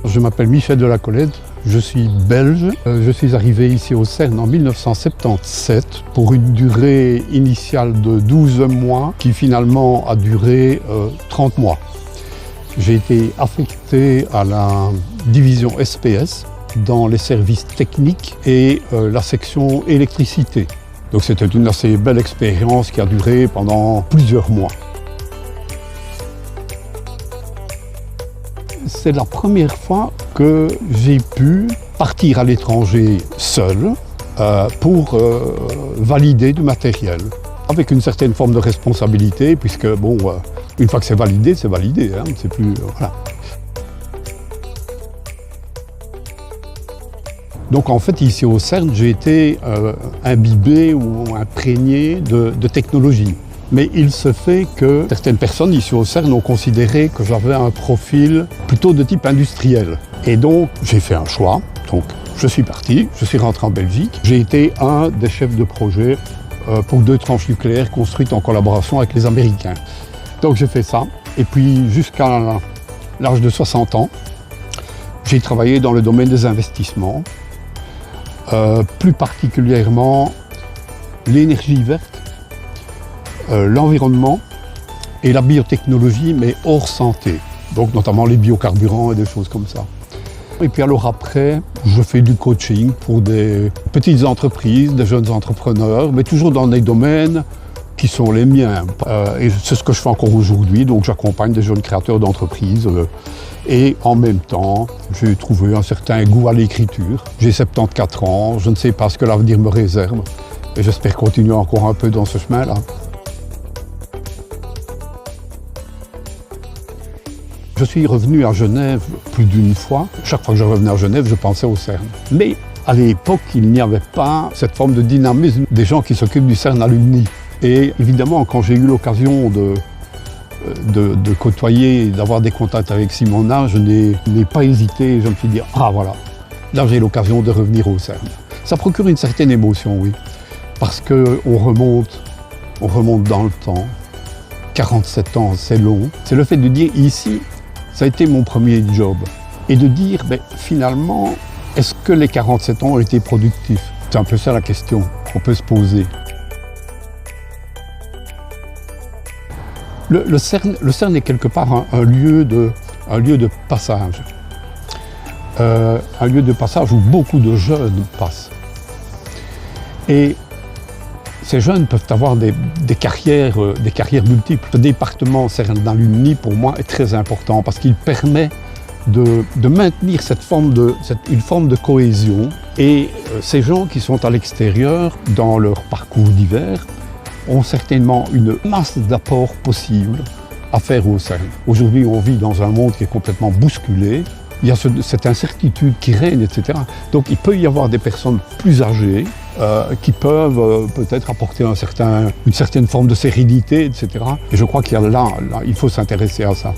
Je m'appelle Michel de la Collette, je suis belge. Je suis arrivé ici au CERN en 1977 pour une durée initiale de 12 mois qui finalement a duré 30 mois. J'ai été affecté à la division SPS dans les services techniques et la section électricité. Donc c'était une assez belle expérience qui a duré pendant plusieurs mois. C'est la première fois que j'ai pu partir à l'étranger seul pour valider du matériel. Avec une certaine forme de responsabilité, puisque bon, une fois que c'est validé, hein, c'est plus, voilà. Donc en fait, ici au CERN, j'ai été imbibé ou imprégné de technologie. Mais il se fait que certaines personnes ici au CERN ont considéré que j'avais un profil plutôt de type industriel. Et donc, j'ai fait un choix. Donc, je suis parti, je suis rentré en Belgique. J'ai été un des chefs de projet pour 2 tranches nucléaires construites en collaboration avec les Américains. Donc, j'ai fait ça. Et puis, jusqu'à l'âge de 60 ans, j'ai travaillé dans le domaine des investissements. Plus particulièrement, l'énergie verte, l'environnement et la biotechnologie, mais hors santé. Donc notamment les biocarburants et des choses comme ça. Et puis alors après, je fais du coaching pour des petites entreprises, des jeunes entrepreneurs, mais toujours dans des domaines qui sont les miens. Et c'est ce que je fais encore aujourd'hui, donc j'accompagne des jeunes créateurs d'entreprises. Et en même temps, j'ai trouvé un certain goût à l'écriture. J'ai 74 ans, je ne sais pas ce que l'avenir me réserve. Et j'espère continuer encore un peu dans ce chemin-là. Je suis revenu à Genève plus d'une fois. Chaque fois que je revenais à Genève, je pensais au CERN. Mais à l'époque, il n'y avait pas cette forme de dynamisme des gens qui s'occupent du CERN Alumni. Et évidemment, quand j'ai eu l'occasion de côtoyer et d'avoir des contacts avec Simona, je n'ai pas hésité. Je me suis dit, ah voilà, là j'ai l'occasion de revenir au CERN. Ça procure une certaine émotion, oui, parce qu'on remonte dans le temps. 47 ans, c'est long. C'est le fait de dire ici, ça a été mon premier job. Et de dire, ben, finalement, est-ce que les 47 ans ont été productifs? C'est un peu ça la question qu'on peut se poser. Le CERN est quelque part un lieu de passage. Un lieu de passage où beaucoup de jeunes passent. Et ces jeunes peuvent avoir des carrières multiples. Le département CERN Alumni, pour moi, est très important parce qu'il permet de maintenir une forme de cohésion. Et ces gens qui sont à l'extérieur, dans leur parcours divers, ont certainement une masse d'apports possibles à faire au CERN. Aujourd'hui, on vit dans un monde qui est complètement bousculé. Il y a cette incertitude qui règne, etc. Donc il peut y avoir des personnes plus âgées qui peuvent peut-être apporter une certaine forme de sérénité, etc. Et je crois qu'il y a là, il faut s'intéresser à ça.